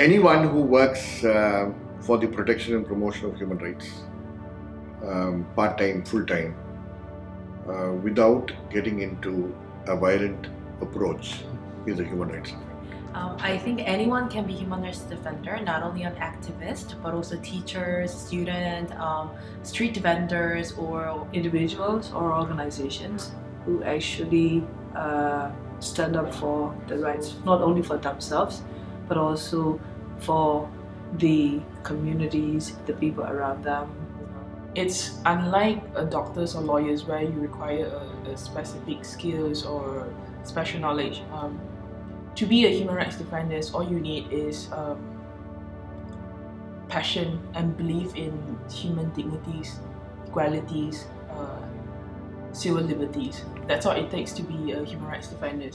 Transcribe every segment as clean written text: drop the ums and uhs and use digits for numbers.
anyone who works for the protection and promotion of human rights, part-time, full-time, without getting into a violent approach, is a human rights defender. I think anyone can be human rights defender, not only an activist, but also teachers, students, street vendors, or individuals or organizations who actually stand up for the rights, not only for themselves, but also for the communities, the people around them. It's unlike doctors or lawyers where you require a specific skills or special knowledge. To be a human rights defender, all you need is passion and belief in human dignities, equalities, civil liberties. That's all it takes to be a human rights defender.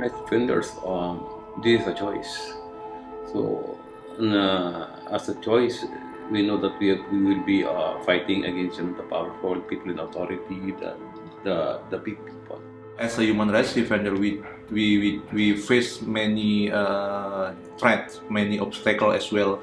As defenders, this is a choice. So, as a choice, we know that we will be fighting against the powerful people in authority, the big people. As a human rights defender, we face many threats, many obstacles as well.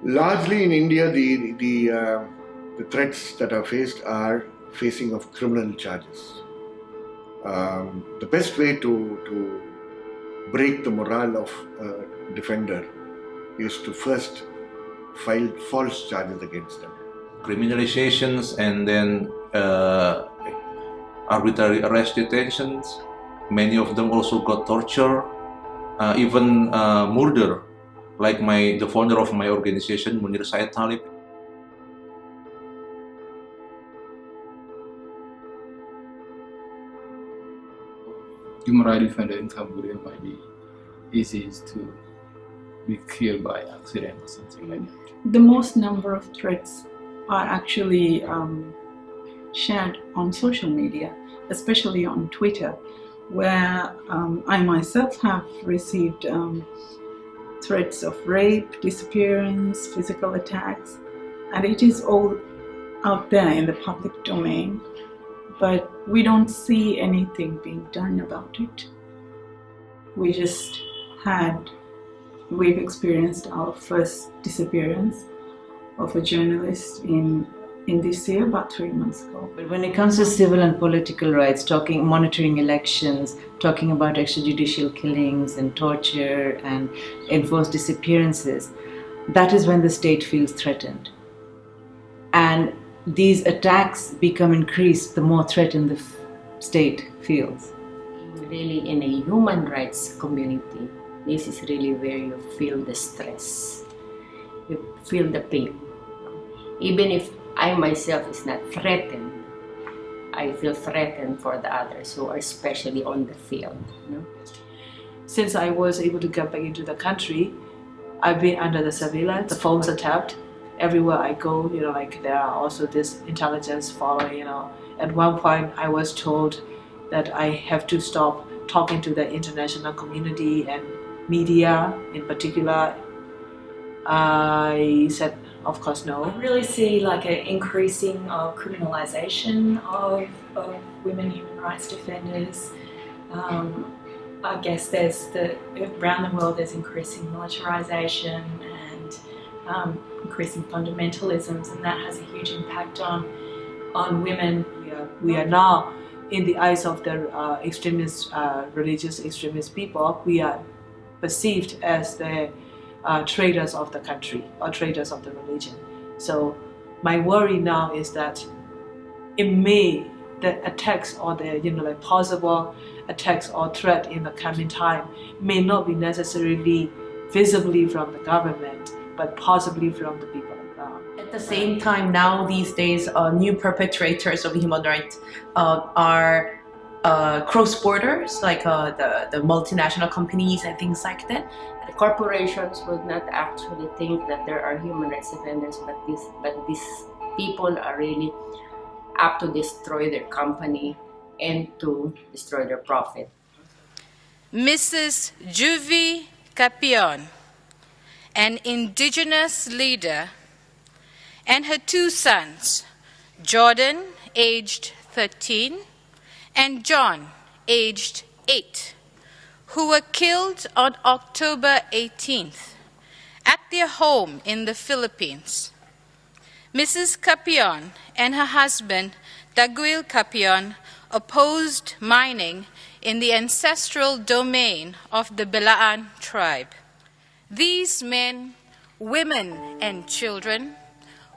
Largely in India, the threats that are faced are facing of criminal charges. The best way to break the morale of a defender is to first file false charges against them. Criminalizations and then arbitrary arrest detentions. Many of them also got torture, even murder, like the founder of my organization, Munir Said Talib. Human rights defender in Cambodia might be easy to be killed by accident or something like that. The most number of threats are actually shared on social media, especially on Twitter, where I myself have received threats of rape, disappearance, physical attacks, and it is all out there in the public domain. But we don't see anything being done about it. We've experienced our first disappearance of a journalist in this year, about 3 months ago. But when it comes to civil and political rights, monitoring elections, talking about extrajudicial killings and torture and enforced disappearances, that is when the state feels threatened. And these attacks become increased the more threatened the state feels. Really, in a human rights community, this is really where you feel the stress, you feel the pain. Even if I myself is not threatened, I feel threatened for the others who are especially on the field. Since I was able to get back into the country, I've been under the surveillance, the phones are tapped. Everywhere I go, there are also this intelligence following, At one point I was told that I have to stop talking to the international community and media in particular, I said, of course, I no. really see like an increasing criminalization of women human rights defenders. I guess around the world there's increasing militarization and increasing fundamentalisms, and that has a huge impact on women. We are now, in the eyes of the extremist, religious extremist people, we are perceived as the traitors of the country or traitors of the religion. So my worry now is that the attacks or the possible attacks or threat in the coming time may not be necessarily visibly from the government, but possibly from the people on the ground. At the same time, now these days, new perpetrators of human rights are cross borders, like the multinational companies and things like that. The corporations would not actually think that there are human rights defenders, but these people are really up to destroy their company and to destroy their profit. Mrs. Juvi Capion, an indigenous leader, and her two sons, Jordan, aged 13, and John, aged 8, who were killed on October 18th at their home in the Philippines. Mrs. Capion and her husband, Daguil Capion, opposed mining in the ancestral domain of the Belaan tribe. These men, women, and children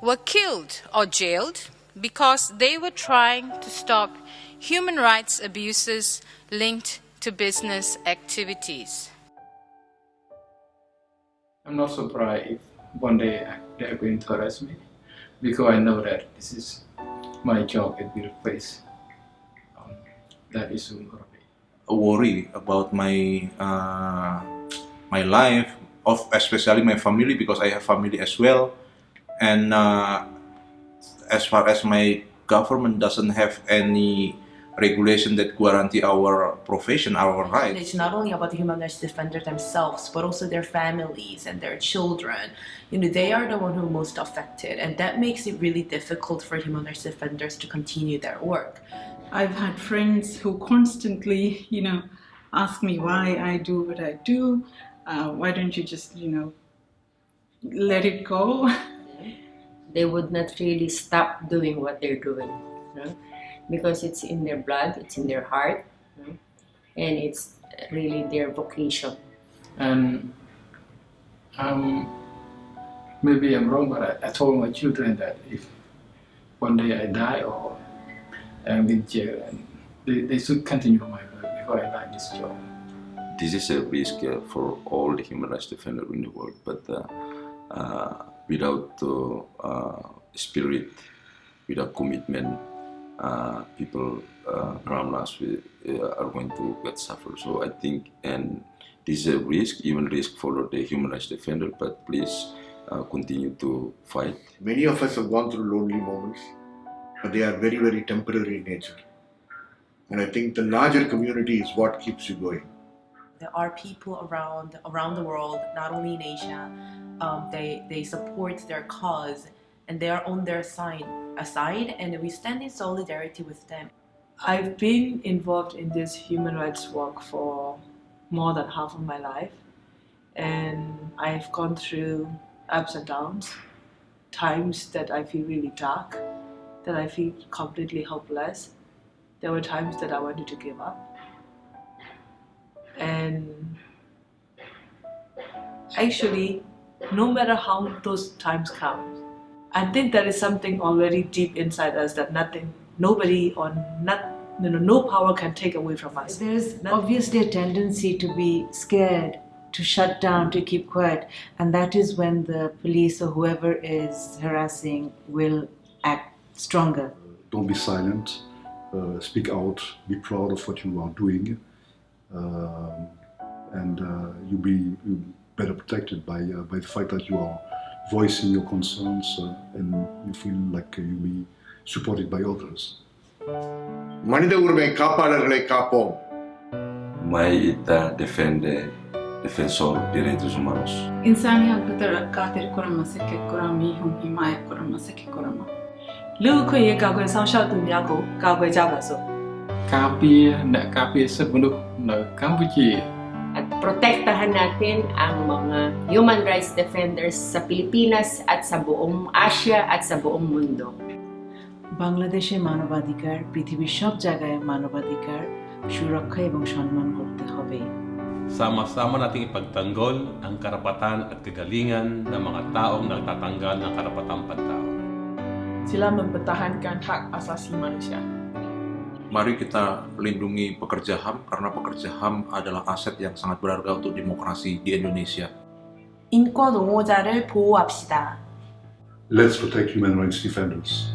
were killed or jailed because they were trying to stop human rights abuses linked to business activities. I'm not surprised if one day they are going to arrest me, because I know that this is my job and will face that issue. Worry about my my life, especially my family, because I have family as well. And as far as my government doesn't have any regulation that guarantee our profession, our rights. It's not only about the human rights defenders themselves, but also their families and their children. They are the ones who are most affected, and that makes it really difficult for human rights defenders to continue their work. I've had friends who constantly, ask me why I do what I do. Why don't you just, let it go? They would not really stop doing what they're doing, because it's in their blood, it's in their heart, and it's really their vocation. And maybe I'm wrong, but I told my children that if one day I die or I'm in jail, and they should continue my work because I like this job. This is a risk for all the human rights defenders in the world, but without spirit, without commitment, people around us are going to get suffer. So I think, and this is a risk, even risk for the human rights defender, but please continue to fight. Many of us have gone through lonely moments, but they are very, very temporary in nature. And I think the larger community is what keeps you going. There are people around the world, not only in Asia, they support their cause and they are on their side, and we stand in solidarity with them. I've been involved in this human rights work for more than half of my life, and I've gone through ups and downs, times that I feel really dark, that I feel completely hopeless. There were times that I wanted to give up. And actually, no matter how those times come, I think there is something already deep inside us that no power can take away from us. There's obviously a tendency to be scared, to shut down, to keep quiet, and that is when the police or whoever is harassing will act stronger. Don't be silent, speak out, be proud of what you are doing, and you'll be better protected by the fact that you are voicing your concerns and you feel like you'll be supported by others. மனித உரிமை காப்பாளர்களை காப்போம். Might defend the defensor derechos humanos. Insani agdara kater korama seke korami hum himaya korama seke korama. လူ့အခွင့်အရေးကာကွယ်ဆောင်ရှောက်သူများကိုကာကွယ်ကြပါစို့ ការពារអ្នកការពារសិទ្ធិមនុស្សនៅកម្ពុជា At protektahan natin ang mga human rights defenders sa Pilipinas at sa buong Asia at sa buong mundo. বাংলাদেশে মানবাধিকার পৃথিবীর সব জায়গায় মানবাধিকার সুরক্ষা এবং সম্মান করতে হবে Sama-sama nating ipagtanggol ang karapatan at kagalingan ng mga taong nagtatanggal ng karapatang pantao. Sila mempertahankan hak asasi manusia. Mari kita lindungi pekerja HAM karena pekerja HAM adalah aset yang sangat berharga untuk demokrasi di Indonesia. 인권 옹호자를 보호합시다. Let's protect human rights defenders.